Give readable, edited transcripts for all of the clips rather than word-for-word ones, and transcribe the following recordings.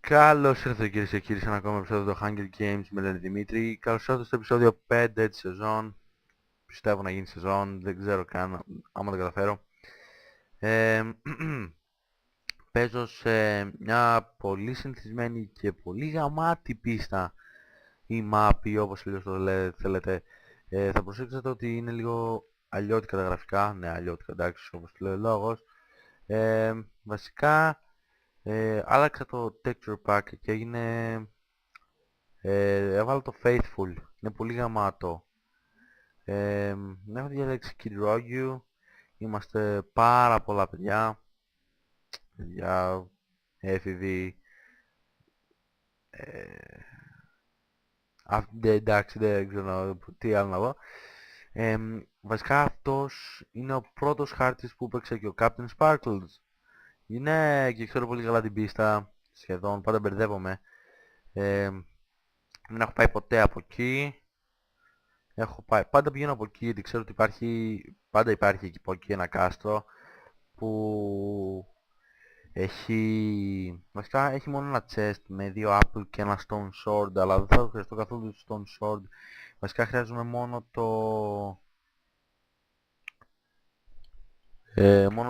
Καλώς ήρθατε κυρίες και κύριοι σε ένα ακόμα επεισόδιο του Hunger Games με τον Δημήτρη. Καλώς ήρθατε στο επεισόδιο 5 της σεζόν. Πιστεύω να γίνει σεζόν, δεν ξέρω καν άμα το καταφέρω. Ε, Παίζω σε μια πολύ συνηθισμένη και πολύ γαμάτη πίστα ή μάπη όπως αλλιώς το θέλετε. Θα προσέξετε ότι είναι λίγο αλλιώτικα τα γραφικά. Ναι, αλλιώτικα, εντάξει, όπως το λέει ο λόγος. Βασικά άλλαξα το texture pack και έγινε... έβαλα το Faithful. Είναι πολύ γαμάτο. Έχω διαλέξει Kid Rogu. Είμαστε πάρα πολλά παιδιά. Παιδιά, έφηβοι. Εντάξει, δεν ξέρω τι άλλο να δω. Βασικά αυτός είναι ο πρώτος χάρτης που έπαιξε και ο Captain Sparkles. Είναι και ξέρω πολύ καλά την πίστα. Σχεδόν, πάντα μπερδεύομαι. Δεν έχω πάει ποτέ από εκεί. Έχω πάει. Πάντα πηγαίνω από εκεί γιατί ξέρω ότι πάντα υπάρχει εκεί από εκεί ένα κάστρο που βασικά έχει μόνο ένα chest με δύο apple και ένα stone sword, αλλά δεν θα χρειαστώ καθόλου το stone sword. Βασικά χρειάζομαι μόνο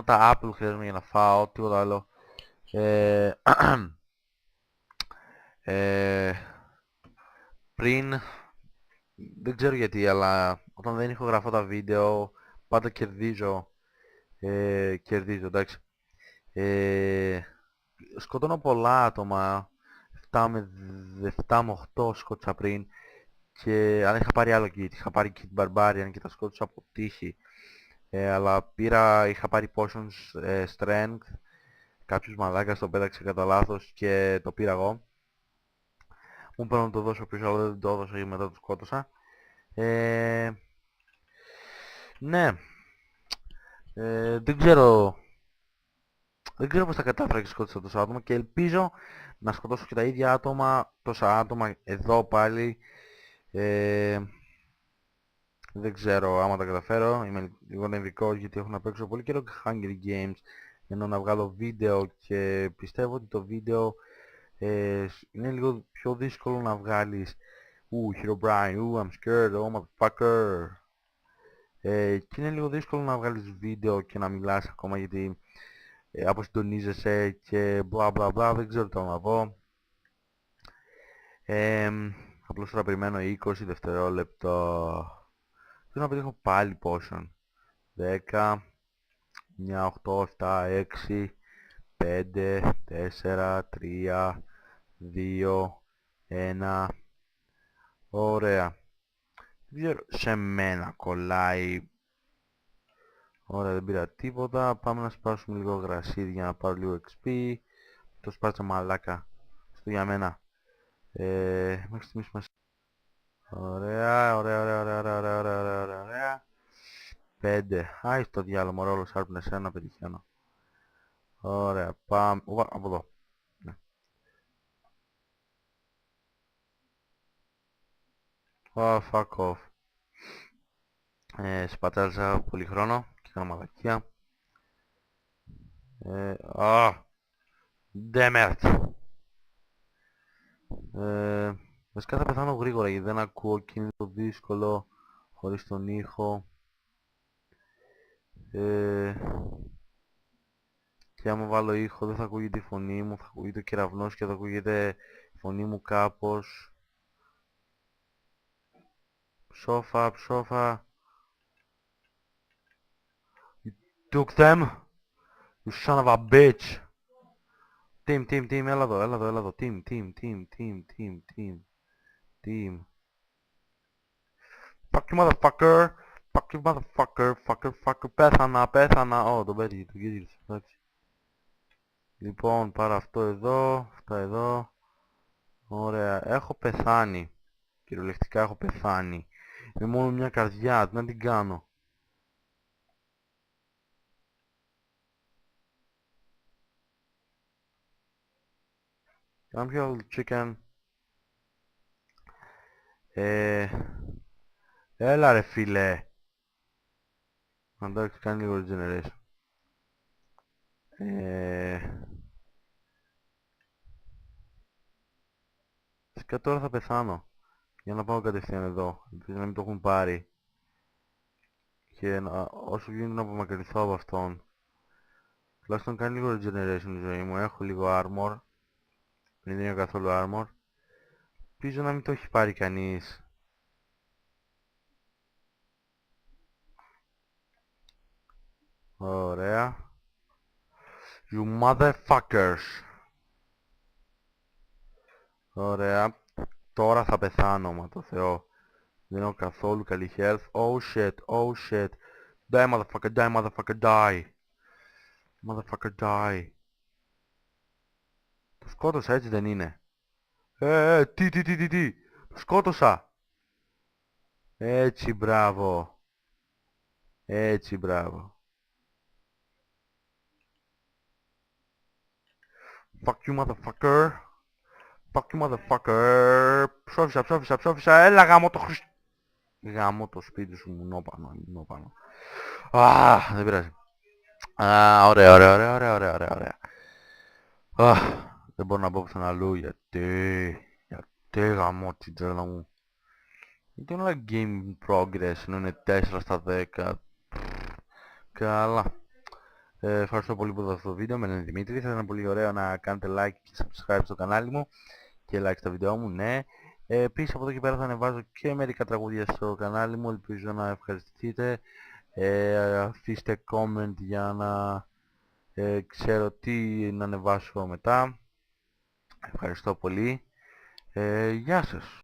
τα apple χρειάζομαι για να φάω, τίποτα άλλο. Ε, ε, Πριν, δεν ξέρω γιατί, αλλά όταν δεν ηχογραφώ τα βίντεο πάντα κερδίζω, εντάξει. Ε, Σκοτώνω πολλά άτομα, 7 με 8 σκότωσα πριν, και αν είχα πάρει άλλο kit, είχα πάρει kit barbarian και τα σκότωσα από τύχη. Αλλά είχα πάρει potions strength, κάποιος μαλάκας το πέταξε κατά λάθος και το πήρα εγώ. Μου έπρεπε να το δώσω πίσω, αλλά δεν το έδωσα και μετά το σκότωσα. Ε, ναι, δεν ξέρω. Δεν ξέρω πώς τα κατάφερα και σκότωσα τόσα άτομα και ελπίζω να σκοτώσω και τα ίδια άτομα, τόσα άτομα εδώ πάλι. Ε, δεν ξέρω άμα τα καταφέρω. Είμαι λίγο νευρικός γιατί έχω να παίξω πολύ καιρό και Hunger Games για να βγάλω βίντεο και πιστεύω ότι το βίντεο είναι λίγο πιο δύσκολο να βγάλεις Herobrine, I'm scared, oh motherfucker. Και είναι λίγο δύσκολο να βγάλεις βίντεο και να μιλάς ακόμα γιατί αποσυντονίζεσαι και μπλα μπλα μπλα, δεν ξέρω τι να πω. Απλώς τώρα περιμένω 20 δευτερόλεπτο. Θέλω να πετύχω πάλι potion. 10, 9, 8, 7, 6, 5, 4, 3, 2, 1. Ωραία. Δεν ξέρω, σε μένα κολλάει. Ωραία, δεν πήρα τίποτα. Πάμε να σπάσουμε λίγο γρασίδι για να πάρω λίγο XP. Το σπάσα μαλάκα. Αυτό για μένα. Μέχρι στιγμής μας... Ωραία, ωραία, ωραία, ωραία, ωραία, ωραία, ωραία, ωραία, ωραία, ωραία. 5. Άι στο διάλογο, μωρό, όλο σάρπνε ένα πετυχαίνω. Ωραία, πάμε. Από εδώ. Ναι. Fuck off. Σπατάζα πολύ χρόνο και κάνω μαλακία. Damn it. Βασικά θα πεθάνω γρήγορα γιατί δεν ακούω και είναι το δύσκολο χωρίς τον ήχο. Και άμα βάλω ήχο δεν θα ακούγεται η φωνή μου, θα ακούγεται ο κεραυνός και θα ακούγεται η φωνή μου κάπως. Ψόφα, ψόφα. You took them, you son of a bitch. Team, έλα εδώ, έλα εδώ, έλα εδώ. Team. Fuck you motherfucker. Fuck you motherfucker. Fucker. Πέθανα. Τον πέτυχε, τον γύρισε. Εντάξει. Λοιπόν, πάρω αυτό εδώ, αυτά εδώ. Ωραία, έχω πεθάνει. Κυριολεκτικά έχω πεθάνει. Είναι μόνο μια καρδιά, τι να την κάνω. Κάνω πιο chicken. Έλα ρε φίλε. Εντάξει, κάνει λίγο regeneration. Και τώρα θα πεθάνω. Για να πάω κατευθείαν εδώ. Ελπίζω να μην το έχουν πάρει. Και όσο γίνεται να απομακρυνθώ από αυτόν. Τουλάχιστον κάνει λίγο regeneration η ζωή μου. Έχω λίγο armor. Δεν είναι καθόλου armor. Ελπίζω να μην το έχει πάρει κανείς. Ωραία. You motherfuckers. Ωραία. Τώρα θα πεθάνω, μα το Θεό. Δεν έχω καθόλου καλή health. Oh shit, oh shit. Die motherfucker, die motherfucker, die. Motherfucker, die. Το σκότωσα, έτσι δεν είναι? Τι. Το σκότωσα. Έτσι, μπράβο. Έτσι, μπράβο. Fuck you, motherfucker. Fuck you, motherfucker. Ψόφισα. Έλα, γάμο το Χριστ... Γάμο το σπίτι σου, μουνό πάνω. Δεν πειράζει. Ωραία. Δεν μπορώ να μπω πουθενά γιατί γαμώ την τρέλα μου. Γιατί είναι όλα game progress, ενώ είναι 4 στα 10. Καλά. Ευχαριστώ πολύ που είδατε αυτό το βίντεο. Με λένε Δημήτρη. Θα ήταν πολύ ωραίο να κάνετε like και subscribe στο κανάλι μου και like στα βίντεο μου, ναι. Επίσης από εδώ και πέρα θα ανεβάζω και μερικά τραγούδια στο κανάλι μου. Ελπίζω να ευχαριστηθείτε. Αφήστε comment για να ξέρω τι να ανεβάσω μετά. Ευχαριστώ πολύ. Γεια σας.